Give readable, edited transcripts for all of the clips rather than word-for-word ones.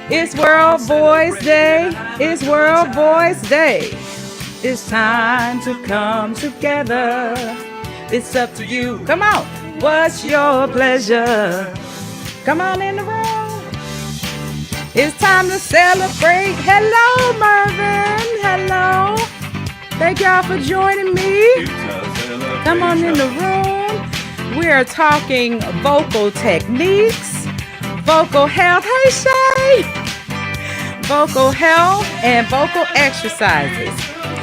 It's World Voice Day. It's World Voice Day. It's time to come together. It's up to you. Come on. What's your pleasure? Come on in the room. It's time to celebrate. Hello, Mervin. Hello. Thank y'all for joining me. Come on in the room. We are talking vocal techniques, vocal health. Hey, Shay. Vocal health and vocal exercises.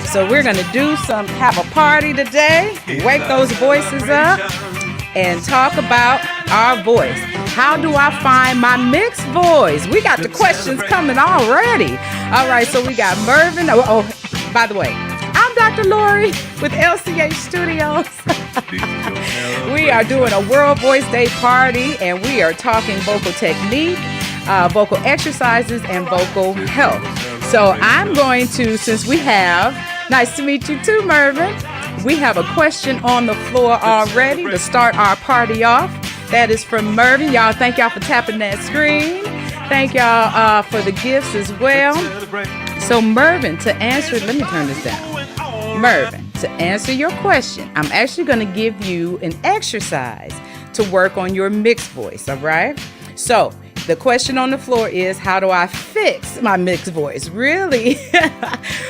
So we're going to have a party today, wake those voices up, and talk about our voice. How do I find my mixed voice? We got the questions coming already. All right, so we got Mervin. Oh, by the way, I'm Dr. Lori with LCH Studios. We are doing a World Voice Day party, and we are talking vocal technique, vocal exercises, and vocal health. So I'm going to, since we have, nice to meet you too, Mervin. We have a question on the floor already to start our party off. That is from Mervin. Y'all, thank y'all for tapping that screen. Thank y'all for the gifts as well. So Mervin, to answer, let me turn this down. Mervin, to answer your question, I'm actually going to give you an exercise to work on your mixed voice, all right? So the question on the floor is, how do I fix my mixed voice? Really,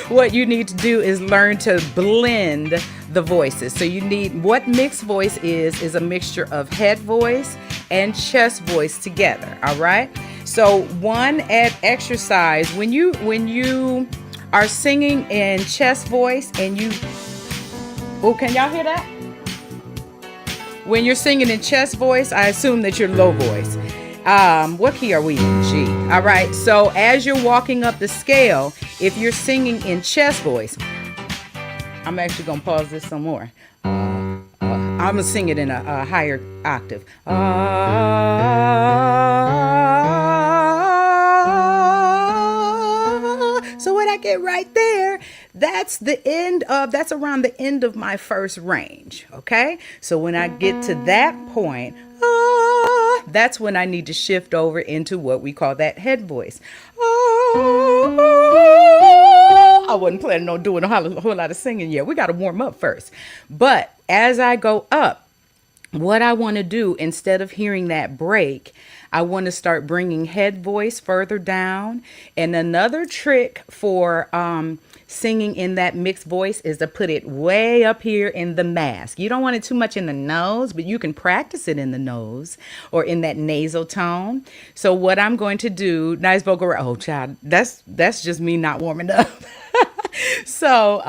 what you need to do is learn to blend the voices. So what mixed voice is a mixture of head voice and chest voice together, all right? So one exercise, when you are singing in chest voice and can y'all hear that? When you're singing in chest voice, I assume that you're low voice. What key are we in? G. All right. So as you're walking up the scale, if you're singing in chest voice, I'm actually going to pause this some more. I'm going to sing it in a higher octave. So when I get right there, that's around the end of my first range. Okay. So when I get to that point, that's when I need to shift over into what we call that head voice. I wasn't planning on doing a whole lot of singing yet. We got to warm up first. But as I go up, what I want to do, instead of hearing that break, I want to start bringing head voice further down. And another trick for singing in that mixed voice is to put it way up here in the mask. You don't want it too much in the nose, but you can practice it in the nose or in that nasal tone. So what I'm going to do, nice vocal, oh child, that's just me not warming up. So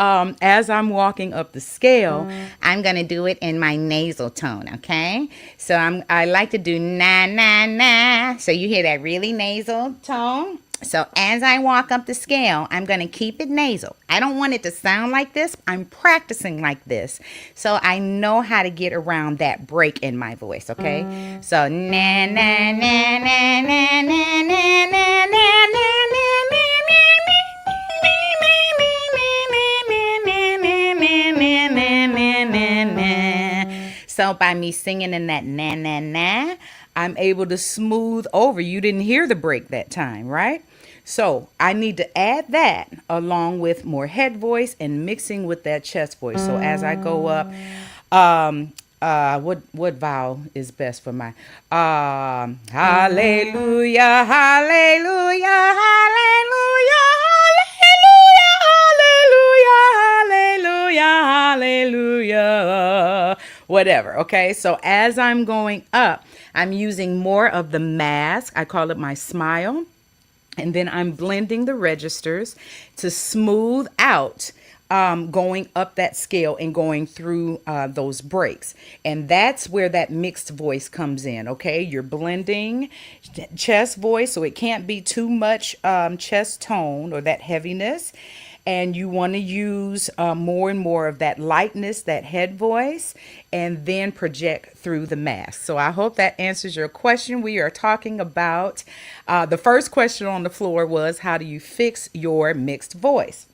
as I'm walking up the scale, I'm going to do it in my nasal tone, okay? So I like to do na, na, na. So you hear that really nasal tone. So as I walk up the scale, I'm going to keep it nasal. I don't want it to sound like this. I'm practicing like this. So I know how to get around that break in my voice, okay? So na, na, na, na, na, na, na, na, na, na. So by me singing in that na, na, na, I'm able to smooth over. You didn't hear the break that time, right? So I need to add that along with more head voice and mixing with that chest voice. So as I go up, what vowel is best for my hallelujah, hallelujah, hallelujah, hallelujah, hallelujah, hallelujah, whatever. Okay, so as I'm going up, I'm using more of the mask. I call it my smile. And then I'm blending the registers to smooth out going up that scale and going through those breaks. And that's where that mixed voice comes in, okay? You're blending chest voice, so it can't be too much chest tone or that heaviness. And you want to use more and more of that lightness, that head voice, and then project through the mask. So I hope that answers your question. We are talking about the first question on the floor was, how do you fix your mixed voice?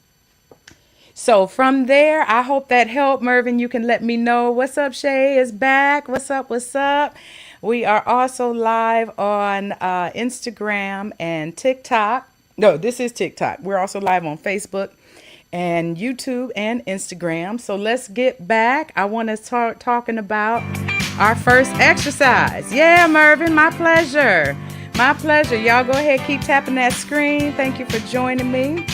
So from there, I hope that helped. Mervin, you can let me know. What's up, Shay is back. What's up? What's up? We are also live on Instagram and TikTok. No, this is TikTok. We're also live on Facebook and YouTube and Instagram. So let's get back. I want to start talking about our first exercise. Yeah, Mervin, my pleasure. My pleasure. Y'all go ahead, keep tapping that screen. Thank you for joining me.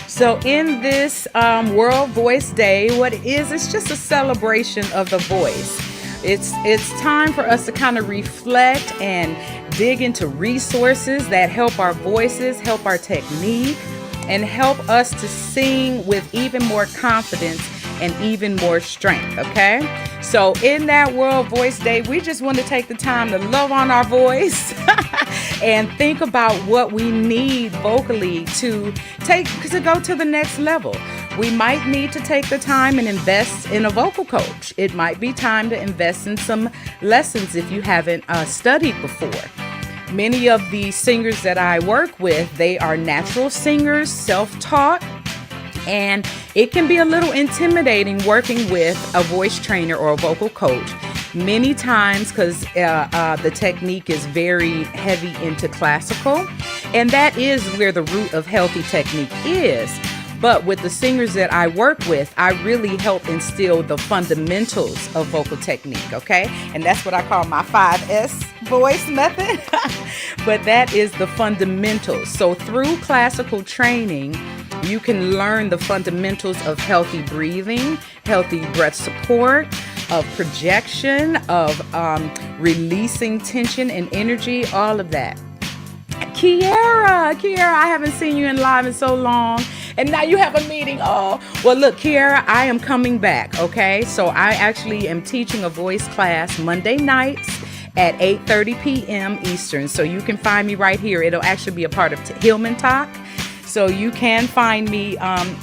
So in this World Voice Day, what it is, it's just a celebration of the voice. It's time for us to kind of reflect and dig into resources that help our voices, help our technique, and help us to sing with even more confidence and even more strength, okay? So in that World Voice Day, we just want to take the time to love on our voice and think about what we need vocally to go to the next level. We might need to take the time and invest in a vocal coach. It might be time to invest in some lessons if you haven't studied before. Many of the singers that I work with, they are natural singers, self-taught, and it can be a little intimidating working with a voice trainer or a vocal coach. Many times because the technique is very heavy into classical, and that is where the root of healthy technique is. But with the singers that I work with, I really help instill the fundamentals of vocal technique, okay? And that's what I call my 5S voice method. But that is the fundamentals. So through classical training, you can learn the fundamentals of healthy breathing, healthy breath support, of projection, of releasing tension and energy, all of that. Kiara, I haven't seen you in live in so long. And now you have a meeting. Oh, well, look, Kiara, I am coming back, okay? So I actually am teaching a voice class Monday nights at 8:30 p.m. Eastern. So you can find me right here. It'll actually be a part of Hillman Talk. So you can find me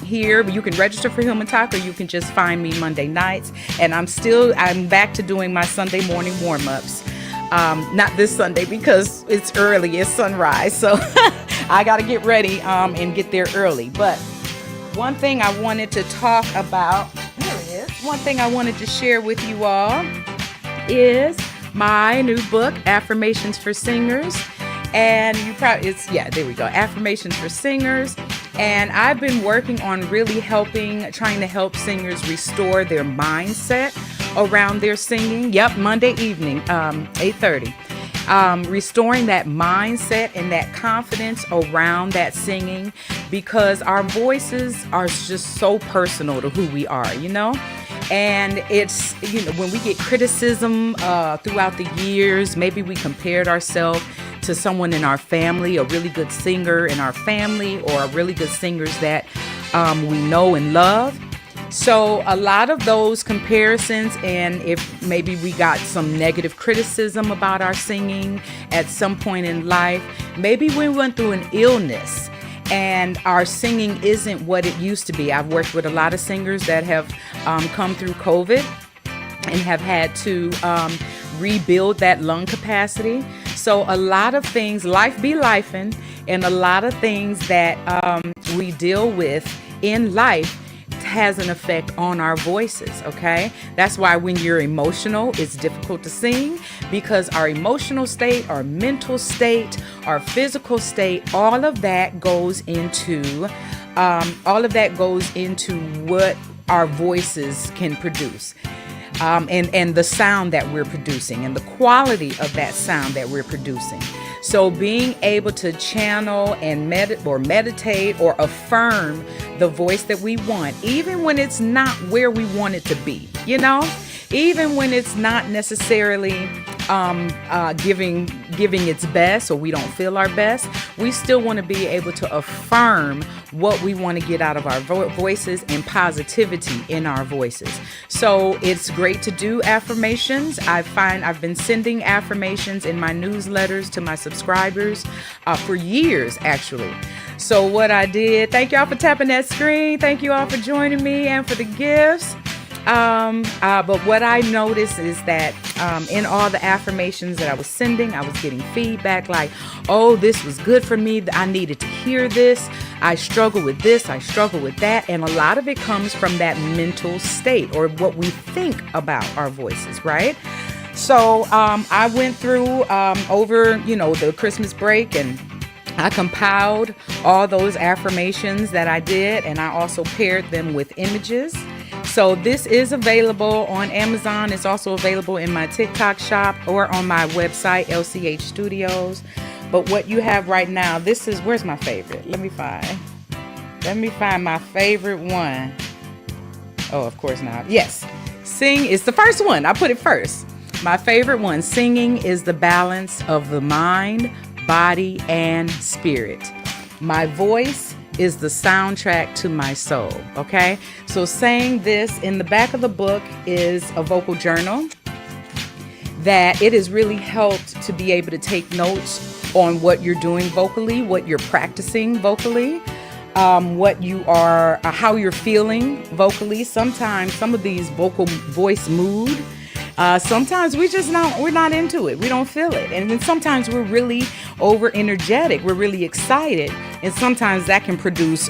here. You can register for Hillman Talk, or you can just find me Monday nights. And I'm back to doing my Sunday morning warm-ups. Not this Sunday because it's early, it's sunrise. So I got to get ready and get there early. But one thing I wanted to talk about, here it is. One thing I wanted to share with you all is my new book, Affirmations for Singers. And there we go, Affirmations for Singers. And I've been working on really trying to help singers restore their mindset around their singing. Yep, Monday evening, 8:30. Restoring that mindset and that confidence around that singing, because our voices are just so personal to who we are, you know? And it's, when we get criticism throughout the years, maybe we compared ourselves to someone in our family, a really good singer in our family, or really good singers that we know and love. So a lot of those comparisons, and if maybe we got some negative criticism about our singing at some point in life, maybe we went through an illness and our singing isn't what it used to be. I've worked with a lot of singers that have come through COVID and have had to rebuild that lung capacity. So a lot of things, life be lifing, and a lot of things that we deal with in life has an effect on our voices, okay? That's why when you're emotional, it's difficult to sing, because our emotional state, our mental state, our physical state, all of that goes into what our voices can produce. And the sound that we're producing and the quality of that sound that we're producing. So being able to channel and meditate or affirm the voice that we want, even when it's not where we want it to be, even when it's not necessarily giving its best, or we don't feel our best, we still want to be able to affirm what we want to get out of our voices and positivity in our voices. So it's great to do affirmations. I've been sending affirmations in my newsletters to my subscribers for years, actually. So what I did, thank y'all for tapping that screen. Thank you all for joining me and for the gifts. But what I noticed is that in all the affirmations that I was sending, I was getting feedback like, oh, this was good for me. I needed to hear this. I struggle with this. I struggle with that. And a lot of it comes from that mental state, or what we think about our voices, right? So I went through over, the Christmas break, and I compiled all those affirmations that I did, and I also paired them with images. So this is available on Amazon. It's also available in my TikTok shop or on my website, LCH Studios. But what you have right now, where's my favorite? Let me find my favorite one. Oh, of course not. Yes, Sing is the first one. I put it first. My favorite one, singing is the balance of the mind, body, and spirit. My voice is the soundtrack to my soul. Okay, so saying this in the back of the book is a vocal journal that it has really helped to be able to take notes on what you're doing vocally, what you're practicing vocally, how you're feeling vocally. Sometimes some of these voice mood, sometimes we're not into it. We don't feel it. And then sometimes we're really over energetic. We're really excited. And sometimes that can produce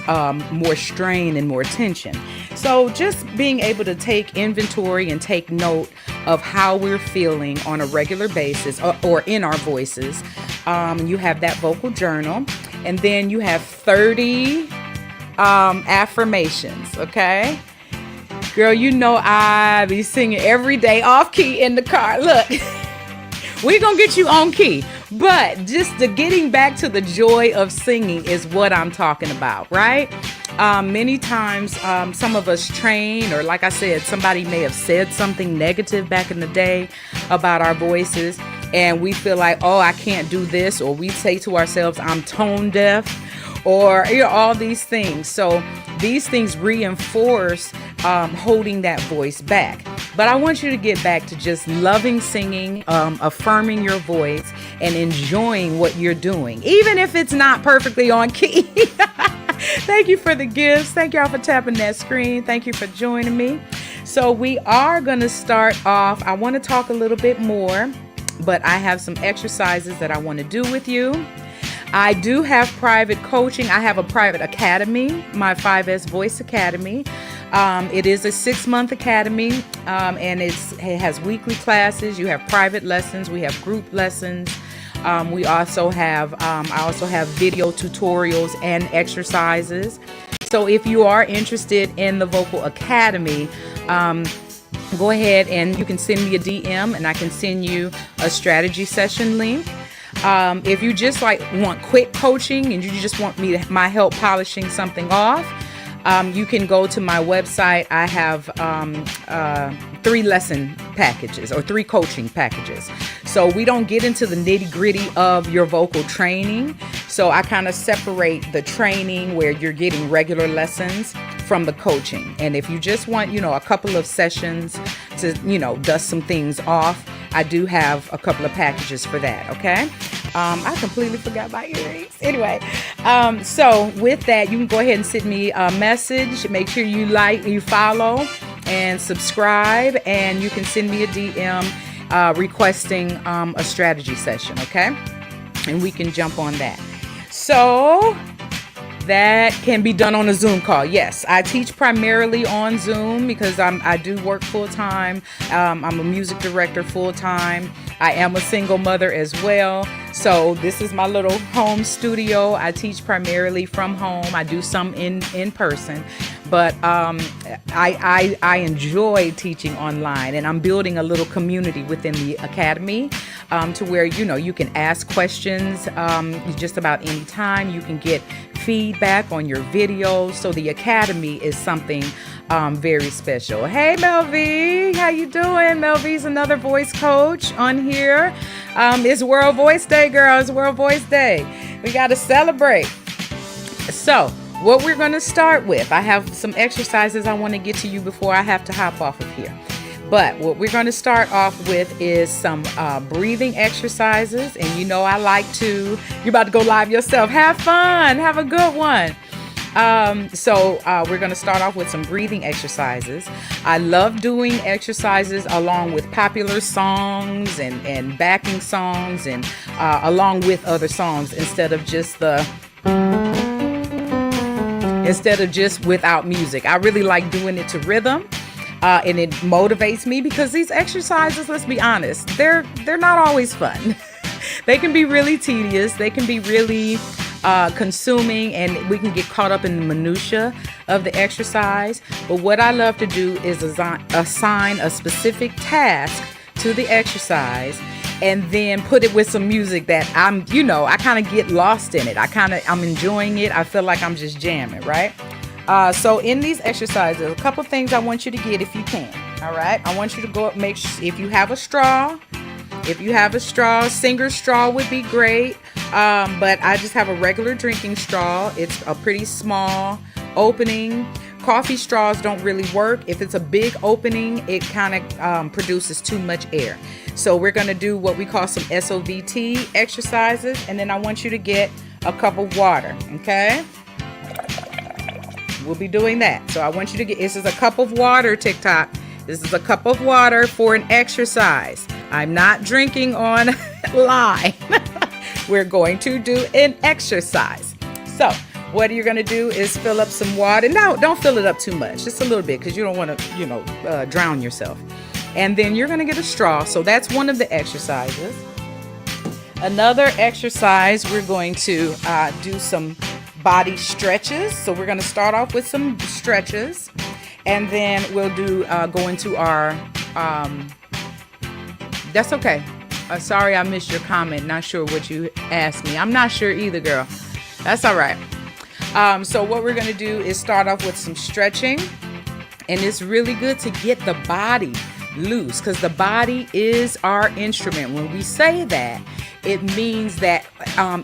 more strain and more tension. So just being able to take inventory and take note of how we're feeling on a regular basis or in our voices. You have that vocal journal, and then you have 30 affirmations. Okay. Girl, I be singing every day off key in the car. Look, we're going to get you on key. But just the getting back to the joy of singing is what I'm talking about, right? Many times, some of us train, or like I said, somebody may have said something negative back in the day about our voices, and we feel like, oh, I can't do this, or we say to ourselves, I'm tone deaf, or all these things. So these things reinforce holding that voice back. But I want you to get back to just loving singing, affirming your voice, and enjoying what you're doing, even if it's not perfectly on key. Thank you for the gifts. Thank y'all for tapping that screen. Thank you for joining me. So we are going to start off. I want to talk a little bit more, but I have some exercises that I want to do with you. I do have private coaching. I have a private academy, my 5S Voice Academy. It is a 6-month academy, and it has weekly classes. You have private lessons. We have group lessons. I also have video tutorials and exercises. So if you are interested in the Vocal Academy, go ahead and you can send me a DM, and I can send you a strategy session link. If you just want quick coaching and you just want my help polishing something off, you can go to my website. I have 3 lesson packages or 3 coaching packages. So we don't get into the nitty-gritty of your vocal training. So I kind of separate the training where you're getting regular lessons from the coaching. And if you just want, a couple of sessions to, dust some things off, I do have a couple of packages for that. Okay. I completely forgot my earrings. Anyway, so with that, you can go ahead and send me a message. Make sure you follow and subscribe, and you can send me a DM requesting a strategy session. Okay. And we can jump on that. So that can be done on a Zoom call. Yes, I teach primarily on Zoom because I do work full time. I'm a music director full time. I am a single mother as well. So this is my little home studio. I teach primarily from home. I do some in person, but I enjoy teaching online, and I'm building a little community within the academy to where you can ask questions just about any time. You can get feedback on your videos. So the academy is something very special. Hey, Mel V, how you doing? Mel V's another voice coach on here. It's World Voice Day, girls. World Voice Day. We got to celebrate. So what we're going to start with, I have some exercises I want to get to you before I have to hop off of here. But what we're going to start off with is some breathing exercises. And I like to, you're about to go live yourself. Have fun. Have a good one. So we're going to start off with some breathing exercises. I love doing exercises along with popular songs and backing songs and along with other songs instead of just without music. I really like doing it to rhythm. And it motivates me because these exercises, let's be honest, they're not always fun. They can be really tedious. They can be really consuming, and we can get caught up in the minutia of the exercise. But what I love to do is assign a specific task to the exercise, and then put it with some music that I kind of get lost in it. I'm enjoying it. I feel like I'm just jamming, right? So in these exercises, a couple things I want you to get if you can. All right. I want you to go make sure if you have a straw. If you have a straw, Singer's straw would be great. But I just have a regular drinking straw. It's a pretty small opening. Coffee straws don't really work. If it's a big opening, it kind of produces too much air. So we're going to do what we call some SOVT exercises. And then I want you to get a cup of water. Okay. We'll be doing that. So I want you to get, this is a cup of water, TikTok. This is a cup of water for an exercise. I'm not drinking on line. We're going to do an exercise. So what you're going to do is fill up some water. No, don't fill it up too much. Just a little bit, because you don't want to, drown yourself. And then you're going to get a straw. So that's one of the exercises. Another exercise, we're going to do some body stretches. So we're going to start off with some stretches, and then we'll do go into our that's okay. Sorry, I missed your comment. Not sure what you asked me. I'm not sure either, girl. That's all right. So what we're going to do is start off with some stretching, and it's really good to get the body loose, because the body is our instrument. When we say that, it means that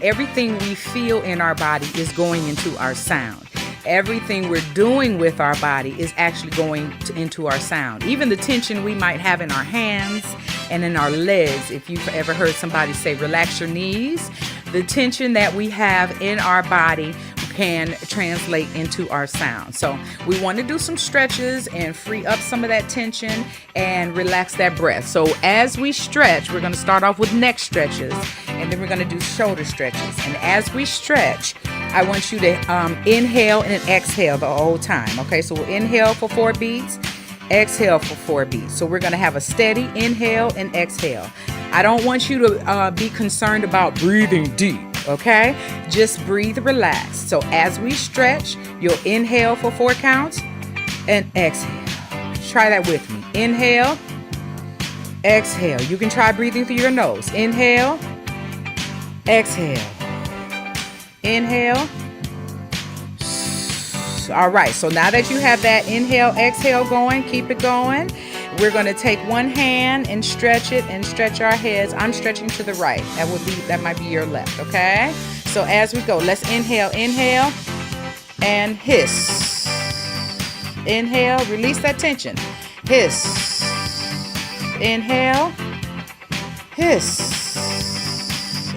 everything we feel in our body is going into our sound. Everything we're doing with our body is actually going into our sound. Even the tension we might have in our hands and in our legs. If you've ever heard somebody say, relax your knees, the tension that we have in our body can translate into our sound. So we want to do some stretches and free up some of that tension and relax that breath. So as we stretch, we're going to start off with neck stretches, and then we're going to do shoulder stretches. And as we stretch, I want you to inhale and exhale the whole time. Okay, so we'll inhale for 4 beats, exhale for 4 beats. So we're going to have a steady inhale and exhale. I don't want you to be concerned about breathing deep. Okay, just breathe relaxed. So as we stretch, you'll inhale for 4 counts and exhale. Try that with me. Inhale, exhale. You can try breathing through your nose. Inhale, exhale, inhale. All right, so now that you have that inhale, exhale going, keep it going. We're going to take one hand and stretch it and stretch our heads. I'm stretching to the right. That might be your left, okay? So as we go, let's inhale, inhale, and hiss. Inhale, release that tension. Hiss. Inhale, hiss.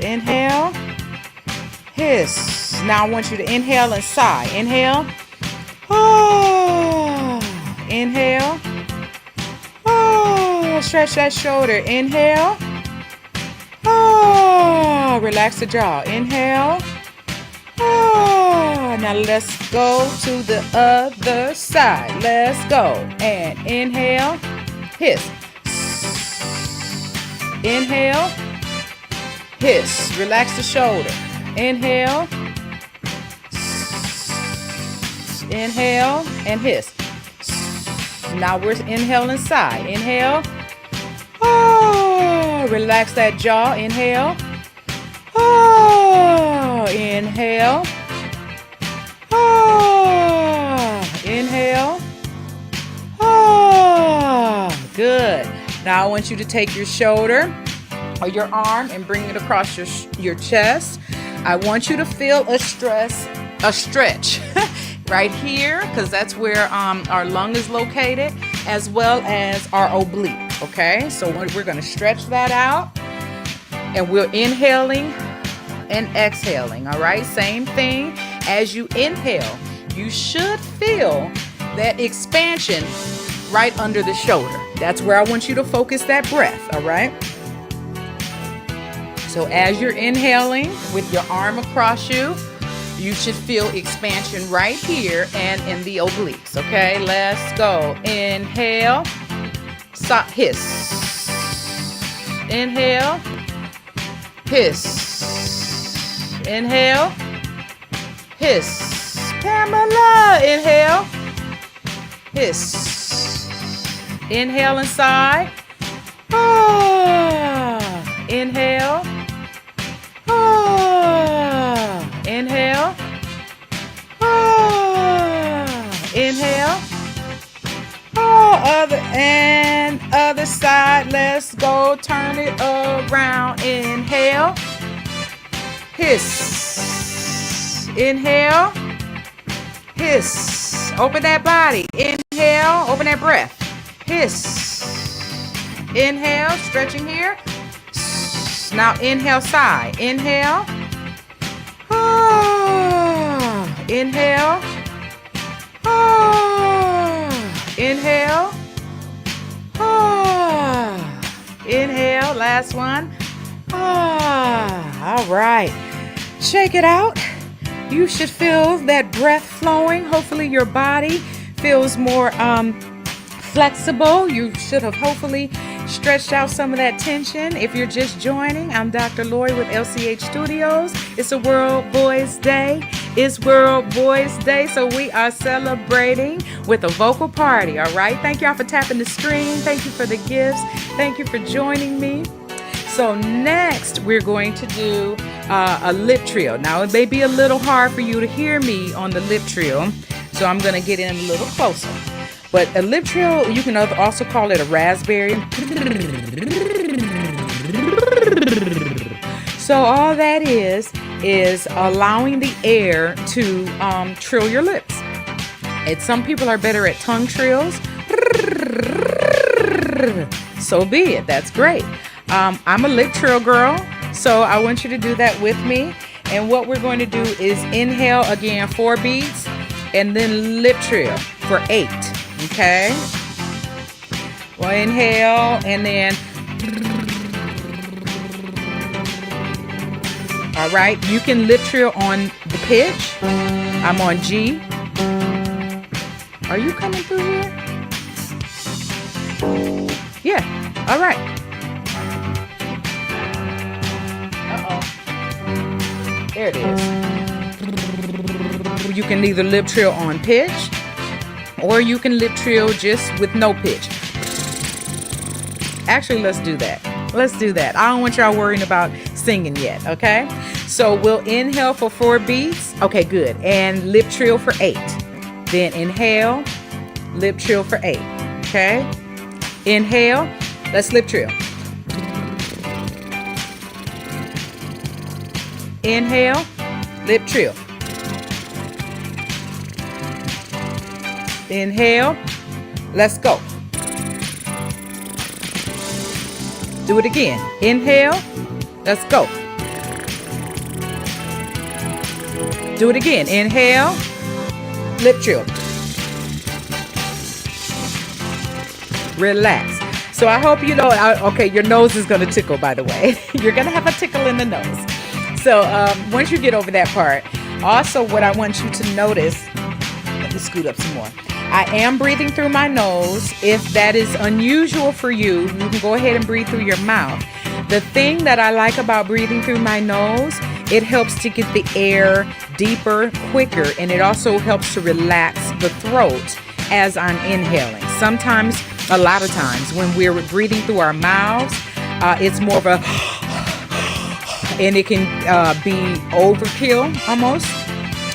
Inhale, hiss. Now I want you to inhale and sigh. Inhale. Oh. Inhale. Stretch that shoulder. Inhale. Oh, relax the jaw. Inhale. Oh, now let's go to the other side. Let's go. And inhale. Hiss. Inhale. Hiss. Relax the shoulder. Inhale. Inhale and hiss. Now we're inhaling sigh. Inhale. Oh, relax that jaw. Inhale. Oh, inhale. Oh, inhale. Oh, good. Now I want you to take your shoulder or your arm and bring it across your chest. I want you to feel a stretch right here, because that's where our lung is located, as well as our oblique. Okay, so we're going to stretch that out, and we're inhaling and exhaling. All right, same thing. As you inhale, you should feel that expansion right under the shoulder. That's where I want you to focus that breath. All right. So as you're inhaling with your arm across you, You should feel expansion right here and in the obliques. Okay, let's go. Inhale, hiss. Inhale, hiss. Inhale, hiss. Pamela, inhale, hiss. Inhale inside. Ah, inhale. Ah, inhale. Ah, inhale. Oh, other side. Let's go. Turn it around. Inhale. Hiss. Inhale. Hiss. Open that body. Inhale. Open that breath. Hiss. Inhale. Stretching here. Now inhale side. Inhale. Ah. Inhale. Ah. Inhale. Ah. Inhale. Last one. Ah. All right. Shake it out. You should feel that breath flowing. Hopefully your body feels more flexible. You should have hopefully stretched out some of that tension. If you're just joining, I'm Dr. Lori with LCH Studios. It's a World Boys Day. It's World Boys Day, so we are celebrating with a vocal party, all right? Thank y'all for tapping the screen. Thank you for the gifts. Thank you for joining me. So next, we're going to do a lip trill. Now, it may be a little hard for you to hear me on the lip trill, so I'm going to get in a little closer. But a lip trill, you can also call it a raspberry. So all that is allowing the air to trill your lips. And some people are better at tongue trills. So be it. That's great. I'm a lip trill girl, so I want you to do that with me. And what we're going to do is inhale again 4 beats, and then lip trill for 8. Okay? Well, inhale, and then. All right, you can lip trill on the pitch. I'm on G. Are you coming through here? Yeah, all right. Uh-oh. There it is. You can either lip trill on pitch, or you can lip trill just with no pitch. Actually, let's do that. Let's do that. I don't want y'all worrying about singing yet, okay? So we'll inhale for 4 beats. Okay, good. And lip trill for 8. Then inhale, lip trill for 8. Okay? Inhale. Let's lip trill. Inhale, lip trill. Inhale. Let's go. Do it again. Inhale. Let's go. Do it again. Inhale. Lip trill. Relax. So I hope you know, okay, your nose is going to tickle, by the way. You're going to have a tickle in the nose. So once you get over that part, also what I want you to notice, let me scoot up some more. I am breathing through my nose. If that is unusual for you, you can go ahead and breathe through your mouth. The thing that I like about breathing through my nose, it helps to get the air deeper, quicker, and it also helps to relax the throat as I'm inhaling. Sometimes, a lot of times, when we're breathing through our mouths, it's more of a, and it can be overkill almost.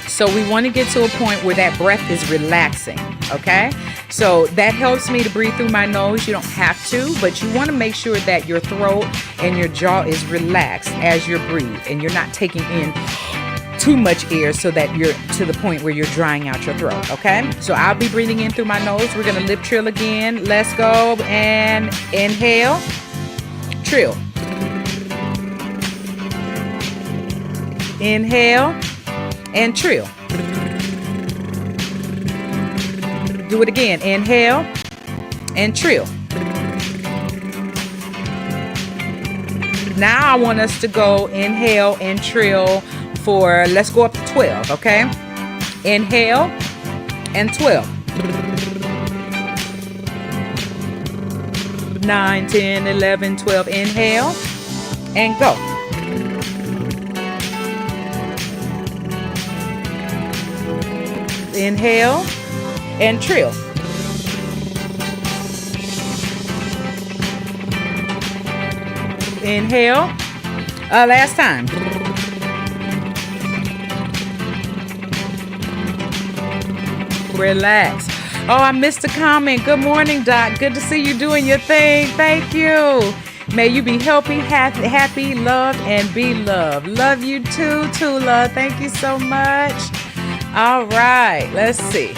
So we want to get to a point where that breath is relaxing, okay? So that helps me to breathe through my nose. You don't have to, but you want to make sure that your throat and your jaw is relaxed as you breathe, and you're not taking in too much air so that you're to the point where you're drying out your throat, okay? So I'll be breathing in through my nose. We're going to lip trill again. Let's go, and inhale, trill. Inhale, and trill. Do it again. Inhale and trill. Now I want us to go inhale and trill for, let's go up to 12, okay? Inhale and 12. 9, 10, 11, 12. Inhale and go. Inhale and trill. Inhale. Last time. Relax. Oh, I missed a comment. Good morning, Doc. Good to see you doing your thing. Thank you. May you be healthy, happy, loved, and be loved. Love you too, Tula. Thank you so much. All right, let's see.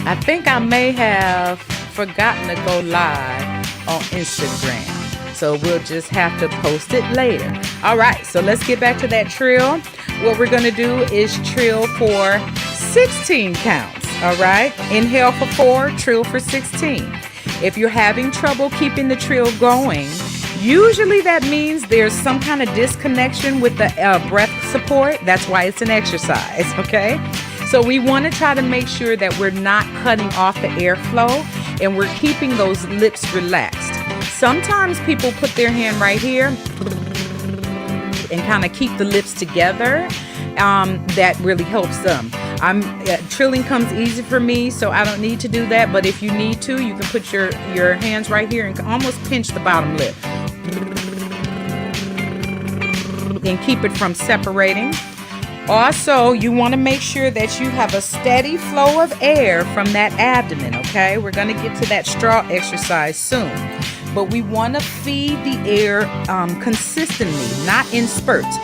I think I may have forgotten to go live on Instagram. So we'll just have to post it later. All right, so let's get back to that trill. What we're gonna do is trill for 16 counts, all right? Inhale for 4, trill for 16. If you're having trouble keeping the trill going, usually that means there's some kind of disconnection with the breath support. That's why it's an exercise, okay? So we want to try to make sure that we're not cutting off the airflow and we're keeping those lips relaxed. Sometimes people put their hand right here and kind of keep the lips together. That really helps them. Trilling comes easy for me, so I don't need to do that. But if you need to, you can put your hands right here and almost pinch the bottom lip and keep it from separating. Also, you want to make sure that you have a steady flow of air from that abdomen, okay? We're going to get to that straw exercise soon. But we want to feed the air consistently, not in spurts,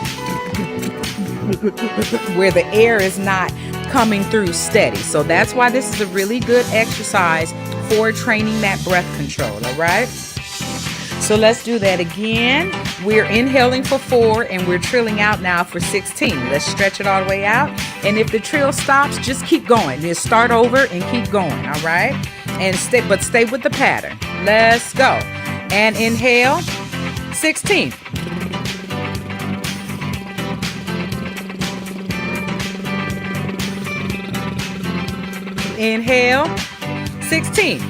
where the air is not coming through steady. So that's why this is a really good exercise for training that breath control, all right? So let's do that again. We're inhaling for 4 and we're trilling out now for 16. Let's stretch it all the way out. And if the trill stops, just keep going. Just start over and keep going, all right? And stay with the pattern. Let's go. And inhale, 16. Inhale, 16.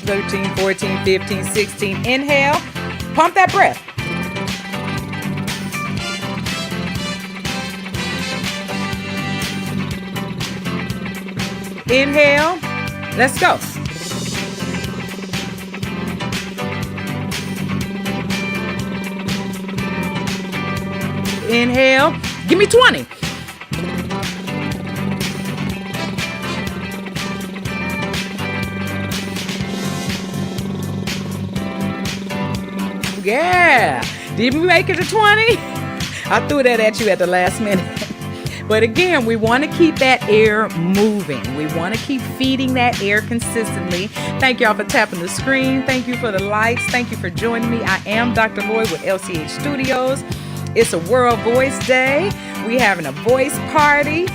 (13, 14, 15, 16). Inhale, pump that breath. Inhale, let's go. Inhale, give me 20. Yeah, did we make it to 20? I threw that at you at the last minute. But again, we want to keep that air moving. We want to keep feeding that air consistently. Thank y'all for tapping the screen. Thank you for the likes. Thank you for joining me. I am Dr. Lloyd with LCH Studios. It's a World Voice Day. We're having a voice party,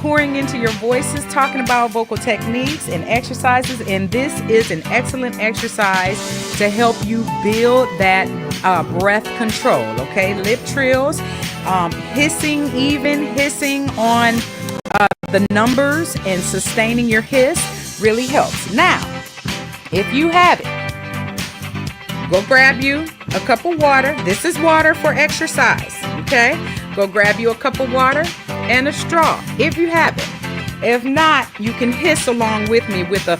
pouring into your voices, talking about vocal techniques and exercises. And this is an excellent exercise to help you build that breath control, okay? Lip trills, hissing on the numbers and sustaining your hiss really helps. Now, if you have it, go grab you a cup of water. This is water for exercise, okay? Go grab you a cup of water and a straw if you have it. If not, you can hiss along with me with a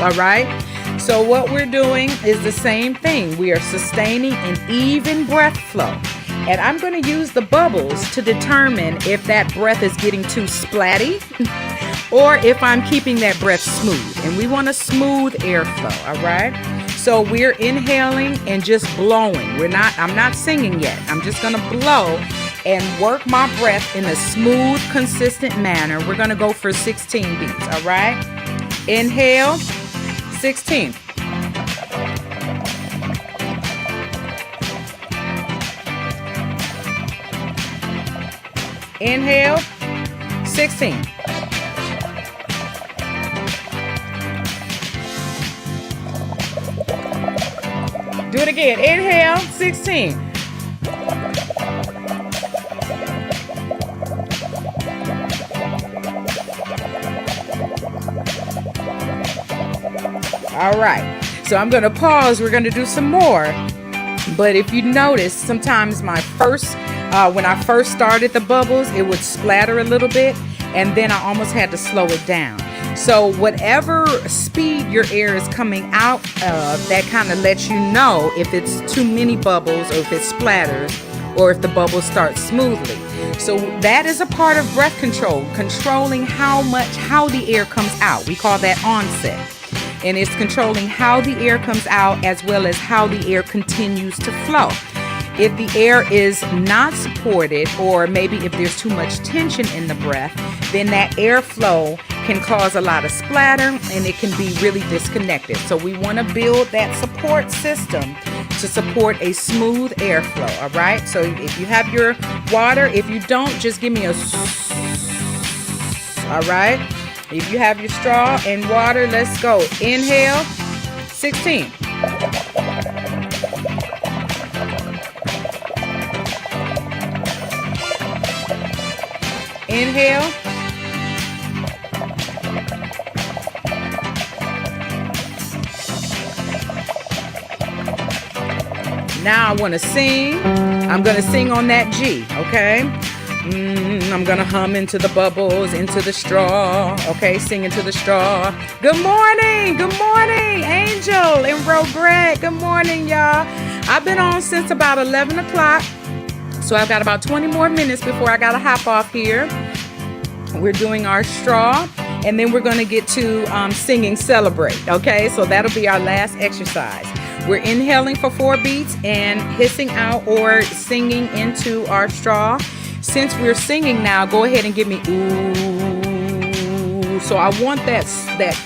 all right? So what we're doing is the same thing. We are sustaining an even breath flow. And I'm going to use the bubbles to determine if that breath is getting too splatty or if I'm keeping that breath smooth. And we want a smooth airflow, all right? So we're inhaling and just blowing. I'm not singing yet. I'm just going to blow and work my breath in a smooth, consistent manner. We're going to go for 16 beats, all right? Inhale, 16. Inhale, 16. it again. Inhale, 16. All right. So I'm going to pause. We're going to do some more. But if you notice, sometimes when I first started the bubbles, it would splatter a little bit, and then I almost had to slow it down. So whatever speed your air is coming out of, that kind of lets you know if it's too many bubbles or if it splatters or if the bubbles start smoothly. So that is a part of breath control, controlling how the air comes out. We call that onset. And it's controlling how the air comes out as well as how the air continues to flow. If the air is not supported, or maybe if there's too much tension in the breath, then that airflow can cause a lot of splatter and it can be really disconnected. So we want to build that support system to support a smooth airflow, all right? So if you have your water, if you don't, just give me a all right? If you have your straw and water, let's go. Inhale, 16. Inhale. Now I want to sing. I'm going to sing on that G, okay? I'm going to hum into the bubbles, into the straw, okay? Sing into the straw. Good morning. Good morning, Angel and Robert. Good morning, y'all. I've been on since about 11 o'clock. So I've got about 20 more minutes before I got to hop off here. We're doing our straw, and then we're going to get to singing Celebrate, okay? So that'll be our last exercise. We're inhaling for 4 beats and hissing out or singing into our straw. Since we're singing now, go ahead and give me ooh. So I want that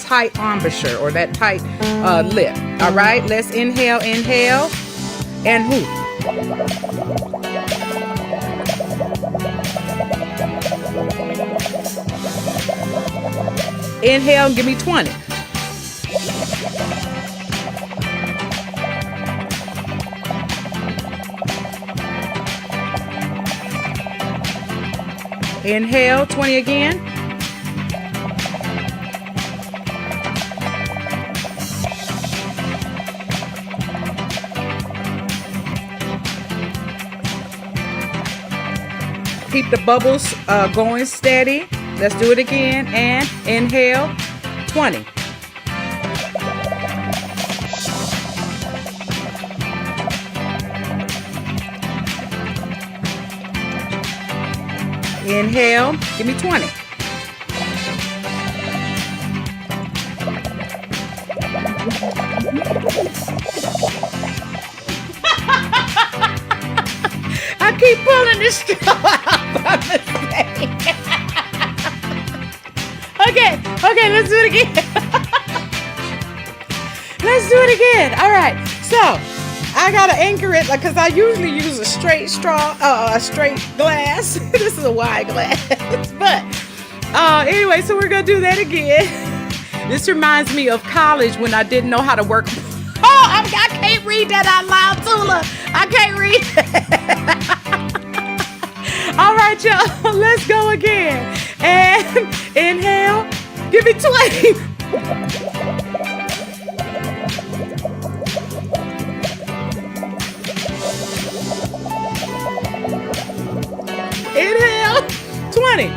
tight embouchure or that tight lip. All right, let's inhale, and whoo. Inhale and give me 20. Inhale, 20 again. Keep the bubbles going steady. Let's do it again. And inhale, 20. Inhale, give me 20. I keep pulling this straw out by mistake. Okay, let's do it again. Let's do it again. All right, so I gotta anchor it because I usually use a straight straw, a straight glass. This is a wide glass, but anyway, so we're gonna do that again. This reminds me of college when I didn't know how to work. Oh, I can't read that out loud, Tula. I can't read. All right, y'all, let's go again. And inhale, give me 20. Inhale, 20.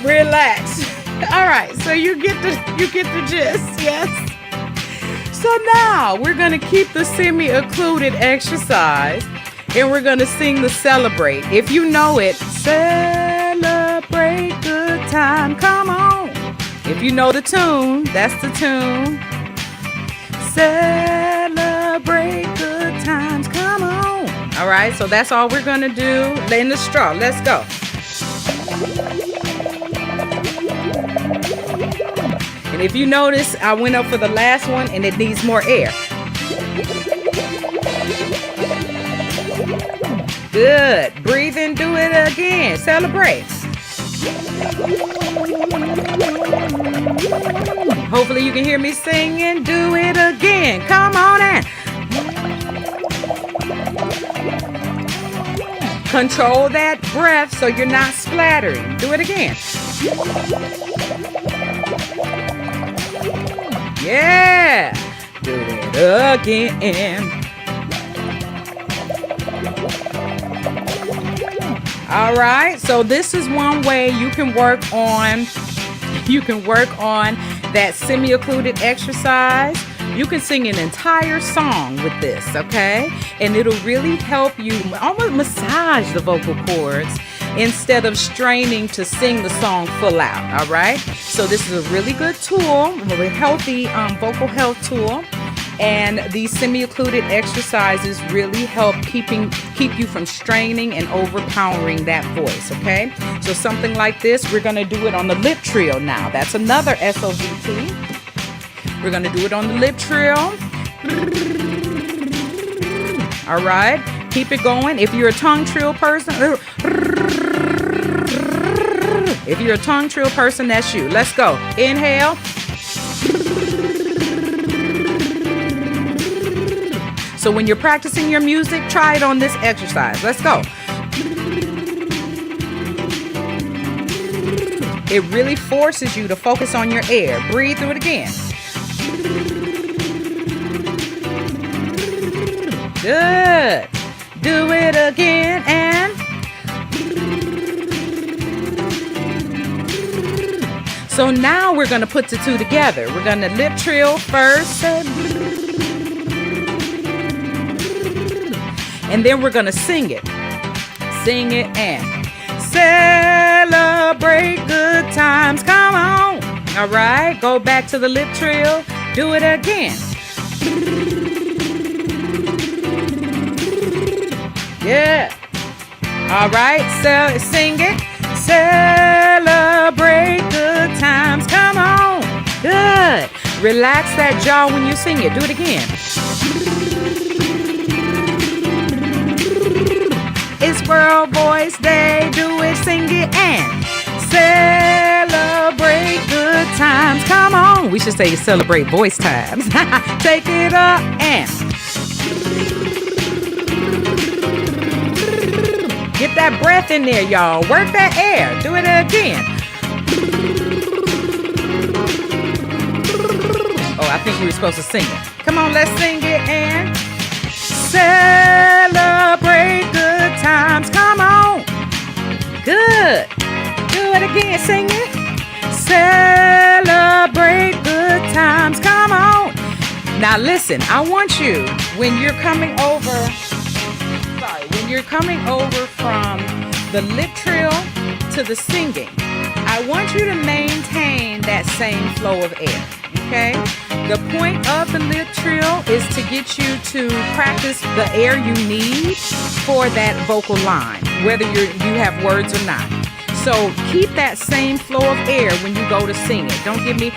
Relax. All right, so you get the gist, yes? So now we're gonna keep the semi-occluded exercise and we're gonna sing the Celebrate. If you know it, celebrate good time, come on. If you know the tune, that's the tune. Celebrate good times, come on. All right, so that's all we're gonna do. In the straw, let's go. And if you notice, I went up for the last one and it needs more air. Good. Breathe and do it again. Celebrate. Hopefully you can hear me singing. Do it again. Come on in. Control that breath so you're not splattering. Do it again. Yeah. Do it again. All right. So this is one way you can work on that semi-occluded exercise. You can sing an entire song with this, okay? And it'll really help you almost massage the vocal cords instead of straining to sing the song full out, all right? So this is a really good tool, a healthy vocal health tool. And these semi-occluded exercises really help keep you from straining and overpowering that voice, okay? So something like this, we're going to do it on the lip trill now. That's another SOVT. We're going to do it on the lip trill. All right. Keep it going. If you're a tongue trill person, that's you. Let's go. Inhale. So when you're practicing your music, try it on this exercise. Let's go. It really forces you to focus on your air. Breathe through it again. Good. Do it again and so now we're going to put the two together. We're going to lip trill first. And then we're going to sing it. Sing it and celebrate good times. Come on. All right. Go back to the lip trill. Do it again. Yeah. All right. So sing it. Celebrate good times. Come on. Good. Relax that jaw when you sing it. Do it again. It's World Voice Day. Do it, sing it, and celebrate good times. Come on. We should say celebrate voice times. Take it up and get that breath in there, y'all. Work that air. Do it again. Oh, I think we were supposed to sing it. Come on, let's sing it and celebrate good times. Come on. Good. Do it again. Sing it. Celebrate good times. Come on. Now listen, I want you, when you're coming over from the lip trill to the singing, I want you to maintain that same flow of air, okay? The point of the lip trill is to get you to practice the air you need for that vocal line, whether you have words or not. So keep that same flow of air when you go to sing it. Don't give me...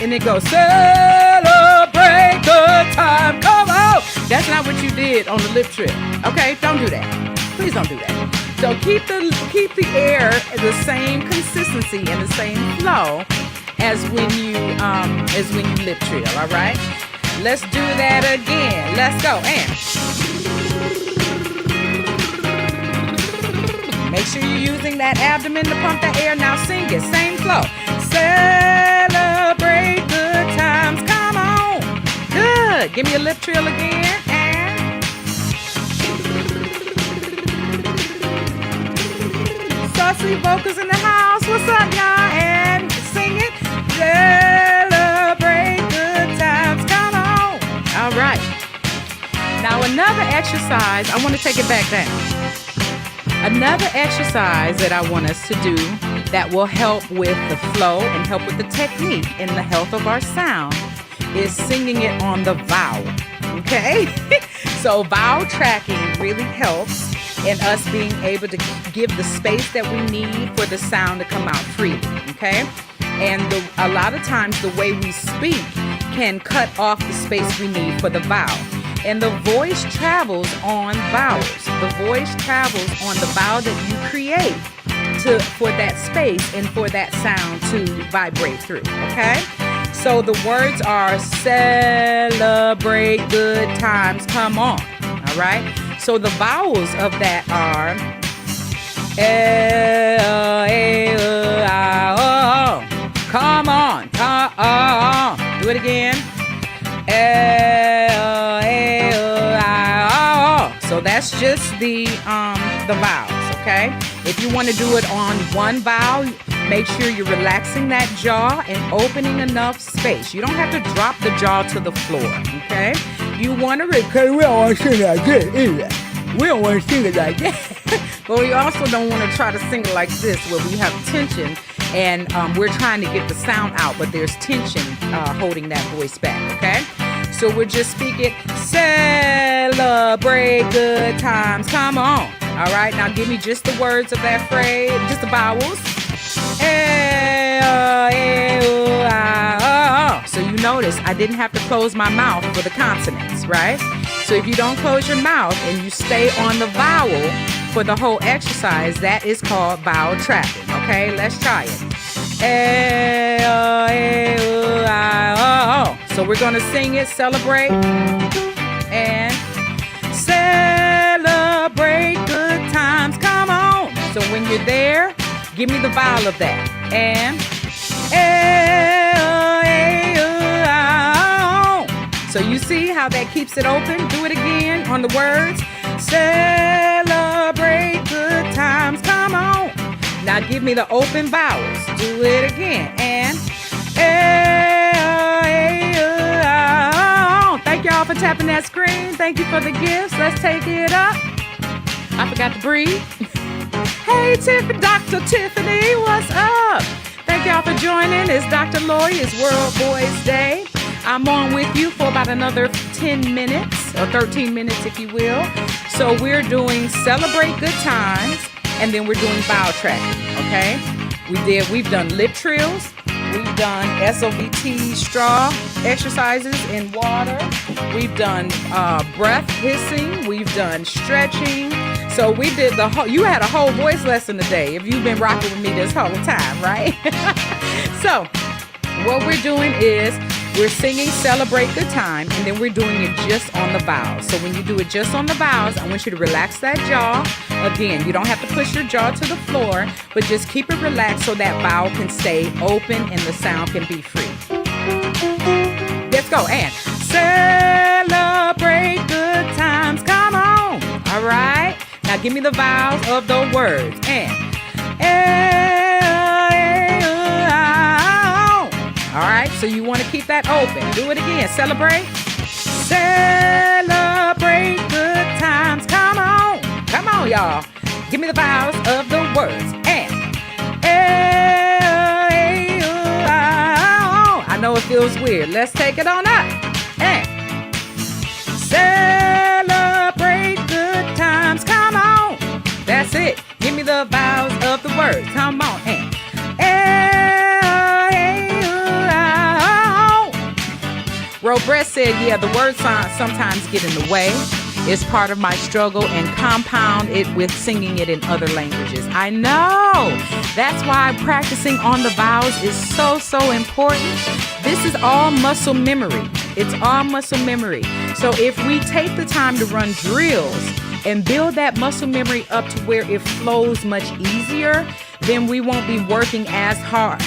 And it goes, celebrate good time, come on. That's not what you did on the lip trill. Okay, don't do that. Please don't do that. So keep the air the same consistency and the same flow as when you lip trill. All right, let's do that again. Let's go and make sure you're using that abdomen to pump that air. Now sing it, same flow. Celebrate good times. Come on. Good. Give me a lip trill again. And saucy vocals in the house. What's up, y'all? And sing it. Celebrate good times. Come on. All right. Now another exercise. I want to take it back down. Another exercise that I want us to do that will help with the flow and help with the technique in the health of our sound is singing it on the vowel, okay? So vowel tracking really helps in us being able to give the space that we need for the sound to come out freely, okay? And a lot of times the way we speak can cut off the space we need for the vowel. And the voice travels on vowels. The voice travels on the vowel that you create for that space and for that sound to vibrate through, okay? So the words are celebrate good times, come on, all right? So the vowels of that are come on, do it again. So that's just the vowels, okay? If you want to do it on one vowel, make sure you're relaxing that jaw and opening enough space. You don't have to drop the jaw to the floor, okay? You want to, because we don't want to sing like this either. We don't want to sing it like that. But we also don't want to try to sing it like this where we have tension and we're trying to get the sound out, but there's tension holding that voice back, okay? So we're just speaking, celebrate good times, come on. All right, now give me just the words of that phrase, just the vowels. So you notice I didn't have to close my mouth for the consonants, right? So if you don't close your mouth and you stay on the vowel for the whole exercise, that is called vowel trapping, okay? Let's try it. So we're gonna sing it, celebrate, and celebrate good times, come on. So when you're there, give me the vowel of that, and so you see how that keeps it open? Do it again on the words. Celebrate good times, come on. Now give me the open vowels. Do it again. And thank y'all for tapping that screen. Thank you for the gifts. Let's take it up. I forgot to breathe. Hey, Dr. Tiffany, what's up? Thank y'all for joining. It's Dr. Lori. It's World Boys Day. I'm on with you for about another 10 minutes or 13 minutes, if you will. So we're doing Celebrate Good Times, and then we're doing vowel tracking, okay? We've done lip trills. We've done SOVT straw exercises in water. We've done breath hissing. We've done stretching. So we did you had a whole voice lesson today if you've been rocking with me this whole time, right? So what we're doing is we're singing Celebrate Good Time, and then we're doing it just on the vowels. So when you do it just on the vowels, I want you to relax that jaw. Again, you don't have to push your jaw to the floor, but just keep it relaxed so that vowel can stay open and the sound can be free. Let's go. And celebrate good times. Come on. All right. Now give me the vowels of the words. And all right, so you want to keep that open. Do it again. Celebrate. Celebrate good times. Come on. Come on, y'all. Give me the vowels of the words. And I know it feels weird. Let's take it on up. And celebrate good times. Come on. That's it. Give me the vowels of the words. Come on. And Robrett said, yeah, the word sometimes get in the way. It's part of my struggle, and compound it with singing it in other languages. I know. That's why practicing on the vowels is so, so important. This is all muscle memory. It's all muscle memory. So if we take the time to run drills and build that muscle memory up to where it flows much easier, then we won't be working as hard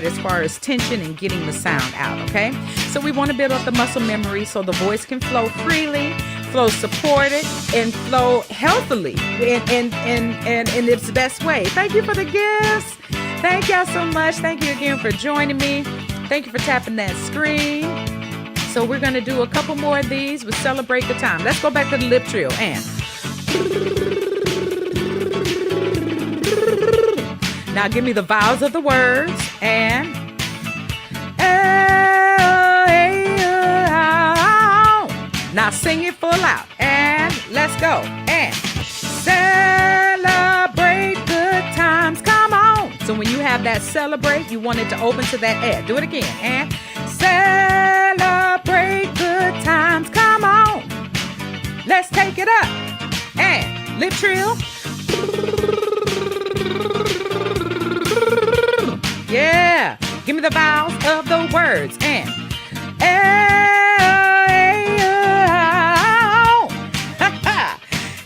as far as tension and getting the sound out, okay? So we want to build up the muscle memory so the voice can flow freely, flow supported, and flow healthily in its best way. Thank you for the gifts. Thank y'all so much. Thank you again for joining me. Thank you for tapping that screen. So we're going to do a couple more of these with Celebrate the Time. Let's go back to the lip trill. And now give me the vowels of the words. And now sing it full out. And let's go. And celebrate good times. Come on. So when you have that celebrate, you want it to open to that ed. Do it again. And celebrate good times. Come on. Take it up. And lip trill. Yeah. Give me the vowels of the words. And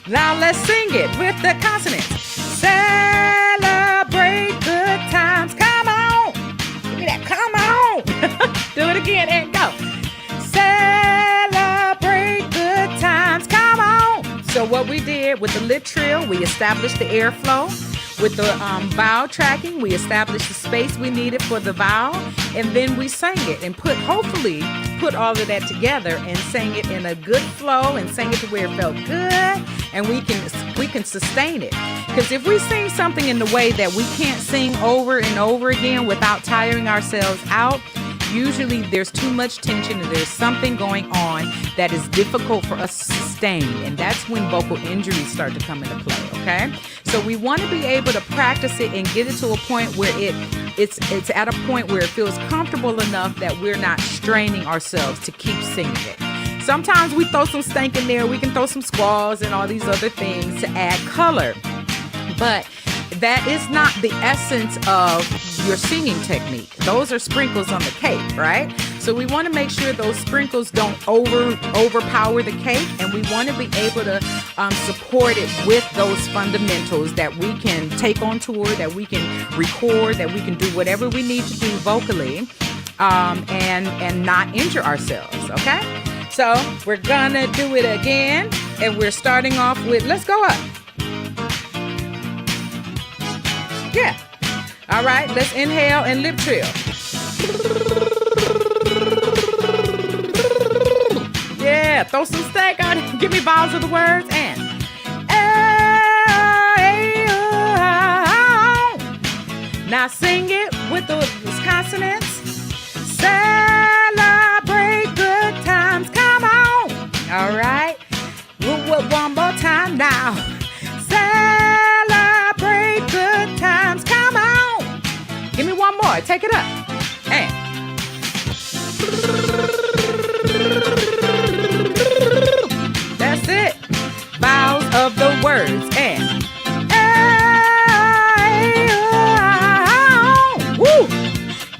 now let's sing it with the consonants. Celebrate good times. Come on. Give me that. Come on. Do it again and go. Celebrate good times. Come on. So what we did with the lip trill, we established the airflow. With the vowel tracking, we established the space we needed for the vowel, and then we sang it and hopefully put all of that together and sang it in a good flow and sang it to where it felt good, and we can sustain it. Because if we sing something in the way that we can't sing over and over again without tiring ourselves out, usually there's too much tension and there's something going on that is difficult for us to sustain, and that's when vocal injuries start to come into play, okay? So we want to be able to practice it and get it to a point where it's at a point where it feels comfortable enough that we're not straining ourselves to keep singing it. Sometimes we throw some stank in there. We can throw some squalls and all these other things to add color. But that is not the essence of your singing technique. Those are sprinkles on the cake, right? So we want to make sure those sprinkles don't overpower the cake, and we want to be able to support it with those fundamentals that we can take on tour, that we can record, that we can do whatever we need to do vocally, and not injure ourselves, okay? So we're gonna do it again, and we're starting off with, let's go up. Yeah. All right, let's inhale and lip trill. Yeah, throw some stank on it. Give me vowels of the words and. Now sing it with the consonants. Celebrate good times. Come on. All right. One more time now. Celebrate good times. Come on. Give me one more. Take it up. And. That's it. Vowels of the words. And. Woo.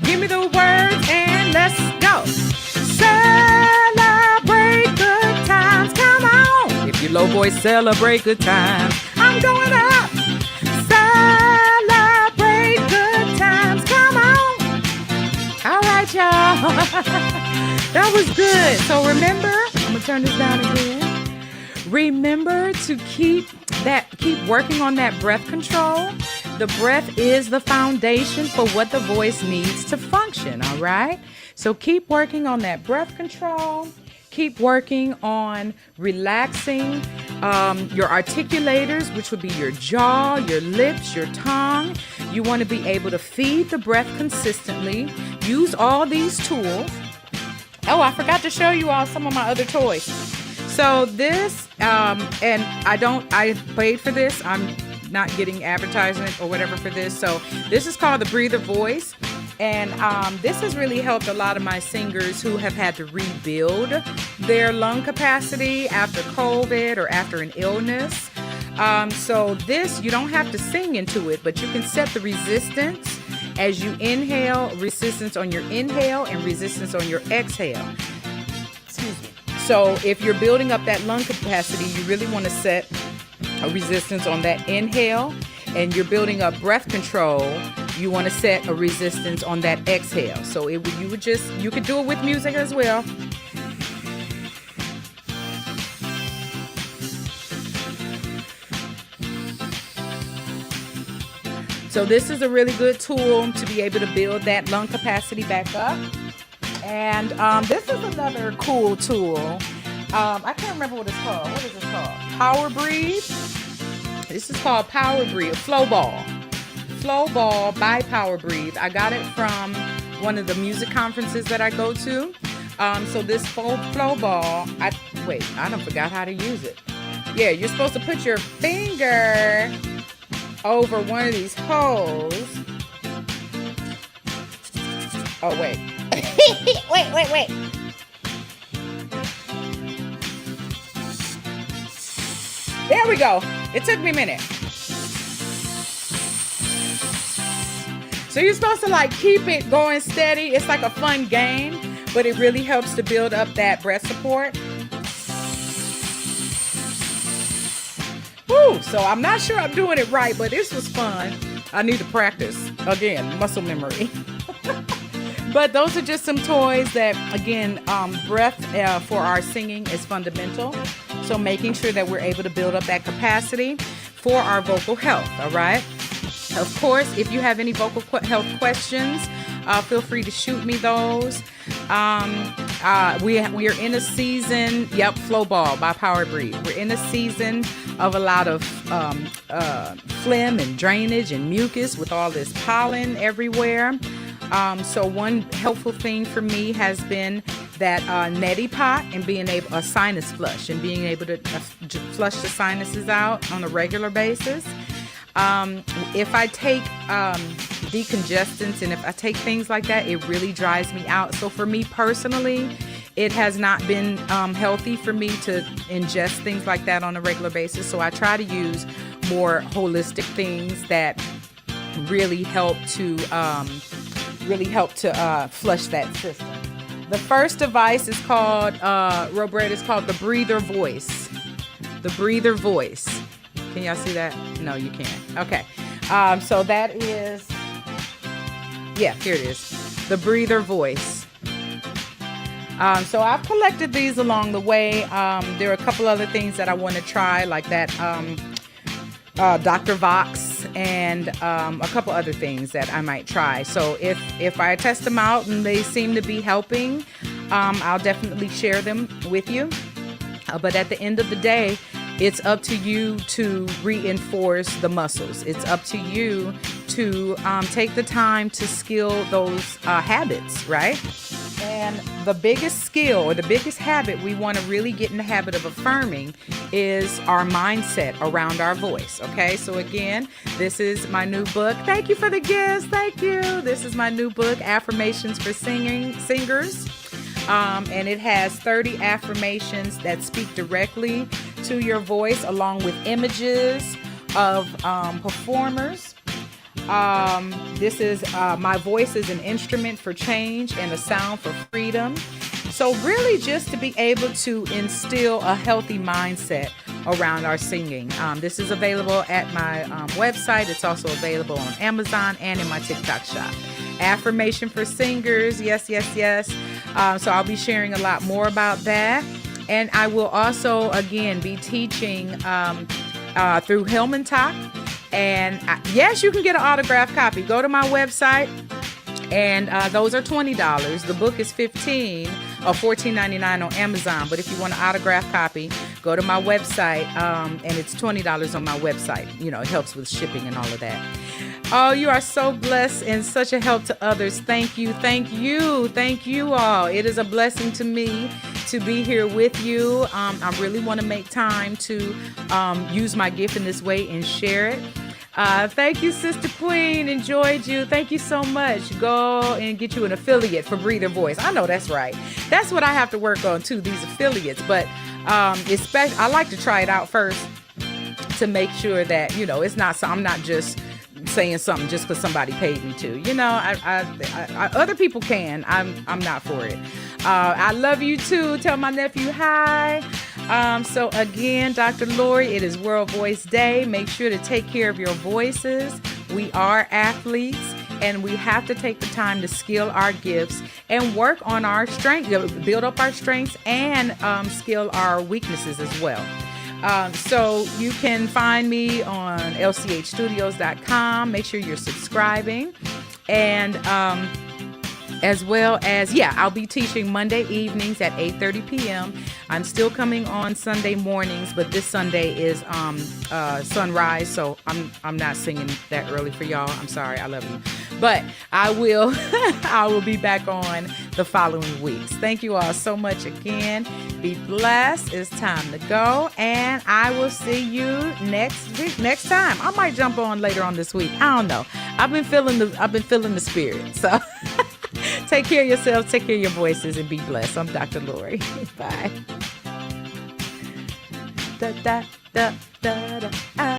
Give me the words and let's go. Celebrate good times. Come on. If you're low voice, celebrate good times. I'm going up. Celebrate good times. Come on. All right, y'all. That was good. So remember, I'm going to turn this down again. Remember to keep working on that breath control. The breath is the foundation for what the voice needs to function, all right? So keep working on that breath control. Keep working on relaxing your articulators, which would be your jaw, your lips, your tongue. You want to be able to feed the breath consistently. Use all these tools. Oh, I forgot to show you all some of my other toys. So this, and I paid for this. I'm not getting advertisement or whatever for this. So this is called the Breather Voice. And this has really helped a lot of my singers who have had to rebuild their lung capacity after COVID or after an illness. So this, you don't have to sing into it, but you can set the resistance as you inhale, resistance on your inhale and resistance on your exhale. Excuse me. So if you're building up that lung capacity, you really want to set a resistance on that inhale, and you're building up breath control, you want to set a resistance on that exhale. So you could do it with music as well. So this is a really good tool to be able to build that lung capacity back up. And this is another cool tool. I can't remember what it's called. What is this called? Power Breathe. This is called Power Breathe. Flow Ball by Power Breathe. I got it from one of the music conferences that I go to. So this flow ball, I don't forgot how to use it. Yeah, you're supposed to put your finger over one of these holes. Oh, wait. wait. There we go. It took me a minute. So you're supposed to like keep it going steady. It's like a fun game, but it really helps to build up that breath support. Woo! So I'm not sure I'm doing it right, but this was fun. I need to practice. Again, muscle memory. But those are just some toys that, again, breath for our singing is fundamental. So making sure that we're able to build up that capacity for our vocal health, all right? Of course, if you have any vocal health questions, feel free to shoot me those. We are in a season, Flow Ball by Power Breathe. We're in a season of a lot of phlegm and drainage and mucus with all this pollen everywhere. So one helpful thing for me has been that neti pot and being able, a sinus flush and being able to flush the sinuses out on a regular basis. If I take decongestants and if I take things like that, it really dries me out. So for me personally, it has not been healthy for me to ingest things like that on a regular basis. So I try to use more holistic things that really help to flush that system. The first device is called, Robert, is called the Breather Voice. The Breather Voice. Can y'all see that? No, you can't. Okay. So that is, here it is. The Breather Voice. So I've collected these along the way. There are a couple other things that I want to try, like that Dr. Vox and a couple other things that I might try. So if I test them out and they seem to be helping, I'll definitely share them with you. But at the end of the day, it's up to you to reinforce the muscles. It's up to you to take the time to skill those habits, right? And the biggest skill or the biggest habit we want to really get in the habit of affirming is our mindset around our voice. Okay, so again, this is my new book. Thank you for the gifts. Thank you. This is my new book, Affirmations for Singers. And it has 30 affirmations that speak directly to your voice, along with images of performers. This is my voice is an instrument for change and a sound for freedom. So really just to be able to instill a healthy mindset around our singing. This is available at my website. It's also available on Amazon and in my TikTok shop. Affirmation for Singers. Yes. So I'll be sharing a lot more about that. And I will also, again, be teaching through Hillman Talk. And yes, you can get an autographed copy. Go to my website, and those are $20. The book is $15 or $14.99 on Amazon. But if you want an autographed copy, go to my website, and it's $20 on my website. You know, it helps with shipping and all of that. Oh, you are so blessed and such a help to others. Thank you all. It is a blessing to me to be here with you. I really want to make time to use my gift in this way and share it. Thank you, Sister Queen. Enjoyed you. Thank you so much. Go and get you an affiliate for Breather Voice. I know that's right. That's what I have to work on too, these affiliates. But especially, I like to try it out first to make sure that, you know, it's not so I'm not just saying something just because somebody paid me to. You know, I other people can. I'm not for it. I love you too. Tell my nephew hi. So again, Dr. Lori, it is World Voice Day. Make sure to take care of your voices. We are athletes, and we have to take the time to skill our gifts and work on our strength, build up our strengths and skill our weaknesses as well. So you can find me on lchstudios.com. Make sure you're subscribing. And as well as, I'll be teaching Monday evenings at 8:30 p.m. I'm still coming on Sunday mornings, but this Sunday is sunrise, so I'm not singing that early for y'all. I'm sorry, I love you. But I will be back on the following weeks. Thank you all so much again. Be blessed. It's time to go, and I will see you next time. I might jump on later on this week. I don't know. I've been feeling the spirit. So take care of yourselves, take care of your voices, and be blessed. I'm Dr. Lori. Bye. Da, da, da. Da, da,